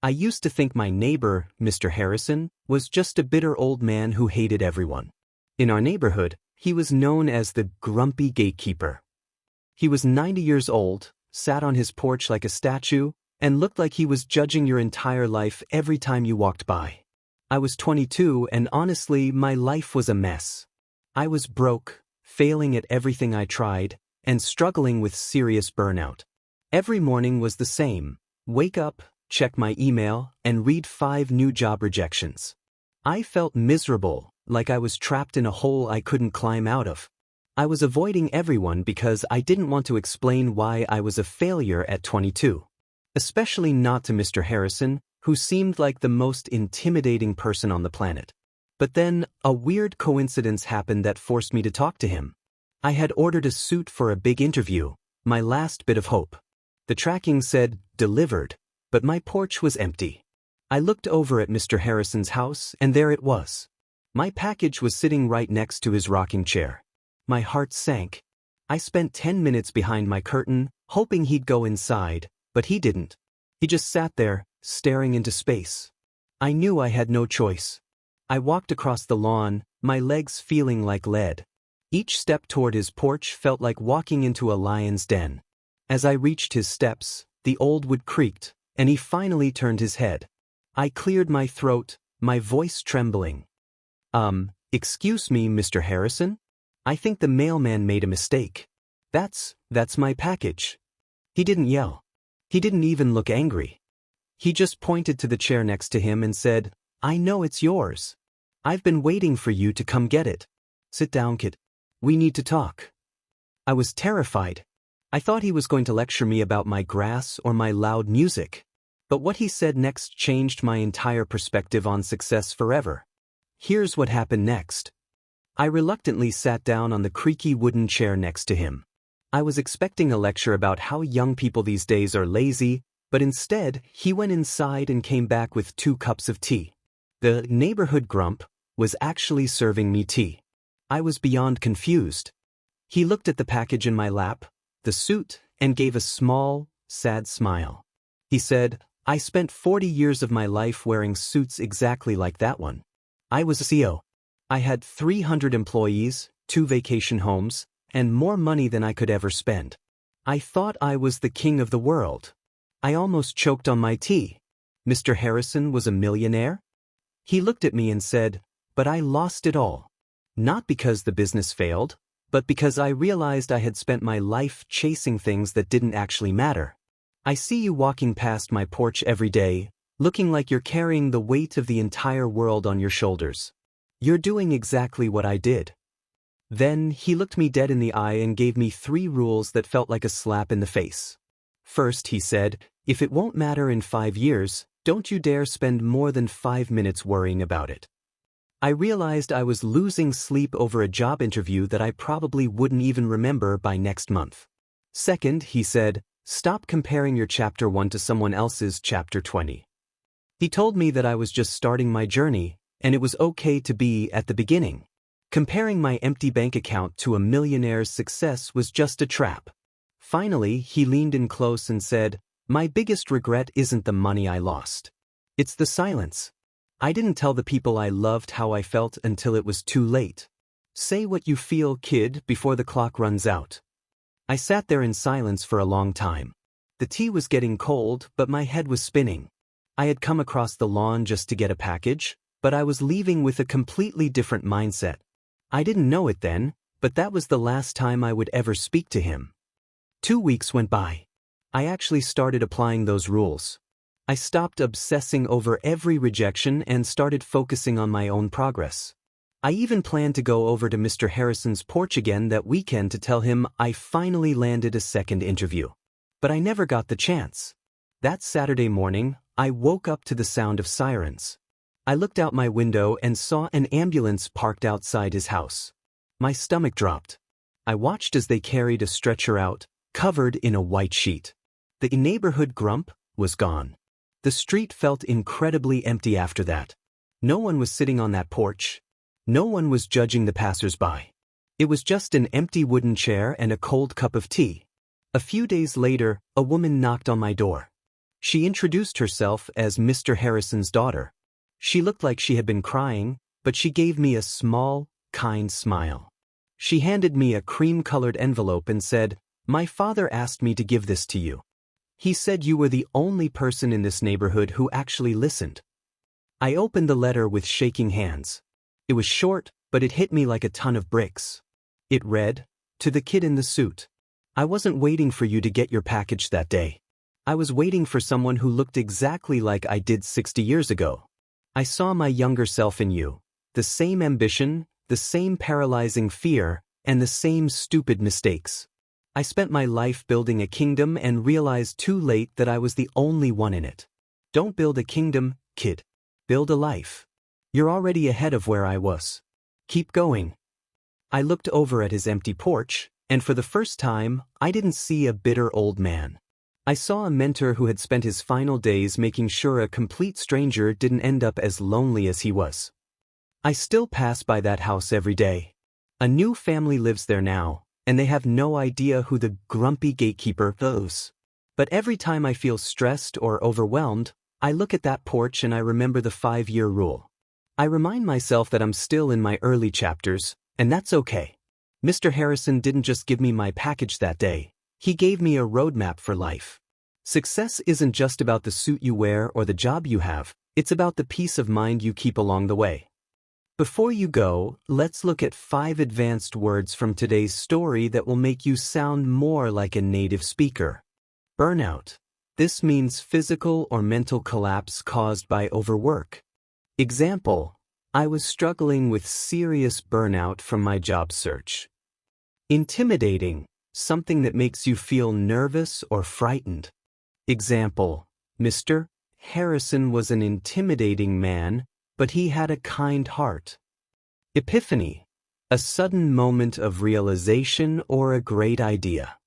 I used to think my neighbor, Mr. Harrison, was just a bitter old man who hated everyone. In our neighborhood, he was known as the grumpy gatekeeper. He was 90 years old, sat on his porch like a statue, and looked like he was judging your entire life every time you walked by. I was 22 and honestly, my life was a mess. I was broke, failing at everything I tried, and struggling with serious burnout. Every morning was the same: wake up, check my email, and read 5 new job rejections. I felt miserable, like I was trapped in a hole I couldn't climb out of. I was avoiding everyone because I didn't want to explain why I was a failure at 22. Especially not to Mr. Harrison, who seemed like the most intimidating person on the planet. But then, a weird coincidence happened that forced me to talk to him. I had ordered a suit for a big interview, my last bit of hope. The tracking said, "Delivered," but my porch was empty. I looked over at Mr. Harrison's house, and there it was. My package was sitting right next to his rocking chair. My heart sank. I spent 10 minutes behind my curtain, hoping he'd go inside, but he didn't. He just sat there, staring into space. I knew I had no choice. I walked across the lawn, my legs feeling like lead. Each step toward his porch felt like walking into a lion's den. As I reached his steps, the old wood creaked, and he finally turned his head. I cleared my throat, my voice trembling. Excuse me, Mr. Harrison? I think the mailman made a mistake. That's my package." He didn't yell. He didn't even look angry. He just pointed to the chair next to him and said, "I know it's yours. I've been waiting for you to come get it. Sit down, kid. We need to talk." I was terrified. I thought he was going to lecture me about my grass or my loud music. But what he said next changed my entire perspective on success forever. Here's what happened next. I reluctantly sat down on the creaky wooden chair next to him. I was expecting a lecture about how young people these days are lazy, but instead, he went inside and came back with 2 cups of tea. The neighborhood grump was actually serving me tea. I was beyond confused. He looked at the package in my lap, the suit, and gave a small, sad smile. He said, "I spent 40 years of my life wearing suits exactly like that one. I was a CEO. I had 300 employees, 2 vacation homes, and more money than I could ever spend. I thought I was the king of the world. I almost choked on my tea. Mr. Harrison was a millionaire?" He looked at me and said, "But I lost it all. Not because the business failed, but because I realized I had spent my life chasing things that didn't actually matter. I see you walking past my porch every day, looking like you're carrying the weight of the entire world on your shoulders. You're doing exactly what I did." Then he looked me dead in the eye and gave me 3 rules that felt like a slap in the face. First, he said, "If it won't matter in 5 years, don't you dare spend more than 5 minutes worrying about it." I realized I was losing sleep over a job interview that I probably wouldn't even remember by next month. Second, he said, "Stop comparing your chapter 1 to someone else's chapter 20. He told me that I was just starting my journey, and it was okay to be at the beginning. Comparing my empty bank account to a millionaire's success was just a trap. Finally, he leaned in close and said, "My biggest regret isn't the money I lost. It's the silence. I didn't tell the people I loved how I felt until it was too late. Say what you feel, kid, before the clock runs out." I sat there in silence for a long time. The tea was getting cold, but my head was spinning. I had come across the lawn just to get a package, but I was leaving with a completely different mindset. I didn't know it then, but that was the last time I would ever speak to him. 2 weeks went by. I actually started applying those rules. I stopped obsessing over every rejection and started focusing on my own progress. I even planned to go over to Mr. Harrison's porch again that weekend to tell him I finally landed a second interview. But I never got the chance. That Saturday morning, I woke up to the sound of sirens. I looked out my window and saw an ambulance parked outside his house. My stomach dropped. I watched as they carried a stretcher out, covered in a white sheet. The neighborhood grump was gone. The street felt incredibly empty after that. No one was sitting on that porch. No one was judging the passers-by. It was just an empty wooden chair and a cold cup of tea. A few days later, a woman knocked on my door. She introduced herself as Mr. Harrison's daughter. She looked like she had been crying, but she gave me a small, kind smile. She handed me a cream-colored envelope and said, "My father asked me to give this to you. He said you were the only person in this neighborhood who actually listened." I opened the letter with shaking hands. It was short, but it hit me like a ton of bricks. It read, "To the kid in the suit. I wasn't waiting for you to get your package that day. I was waiting for someone who looked exactly like I did 60 years ago. I saw my younger self in you, the same ambition, the same paralyzing fear, and the same stupid mistakes. I spent my life building a kingdom and realized too late that I was the only one in it. Don't build a kingdom, kid. Build a life. You're already ahead of where I was. Keep going." I looked over at his empty porch, and for the first time, I didn't see a bitter old man. I saw a mentor who had spent his final days making sure a complete stranger didn't end up as lonely as he was. I still pass by that house every day. A new family lives there now, and they have no idea who the grumpy gatekeeper is. But every time I feel stressed or overwhelmed, I look at that porch and I remember the 5-year rule. I remind myself that I'm still in my early chapters, and that's okay. Mr. Harrison didn't just give me my package that day. He gave me a roadmap for life. Success isn't just about the suit you wear or the job you have, it's about the peace of mind you keep along the way. Before you go, let's look at 5 advanced words from today's story that will make you sound more like a native speaker. Burnout. This means physical or mental collapse caused by overwork. Example: I was struggling with serious burnout from my job search. Intimidating. Something that makes you feel nervous or frightened. Example: Mr. Harrison was an intimidating man, but he had a kind heart. Epiphany. A sudden moment of realization or a great idea.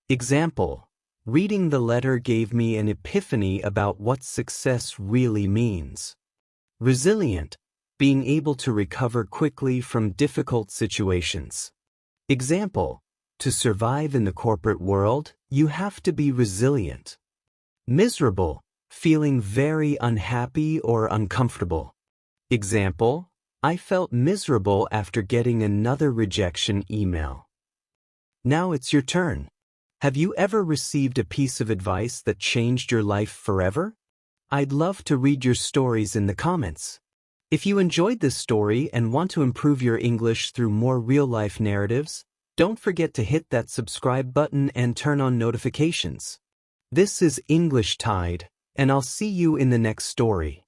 Example: reading the letter gave me an epiphany about what success really means. Resilient. Being able to recover quickly from difficult situations. Example: to survive in the corporate world, you have to be resilient. Miserable. Feeling very unhappy or uncomfortable. Example: I felt miserable after getting another rejection email. Now it's your turn. Have you ever received a piece of advice that changed your life forever? I'd love to read your stories in the comments. If you enjoyed this story and want to improve your English through more real-life narratives, don't forget to hit that subscribe button and turn on notifications. This is English Tide, and I'll see you in the next story.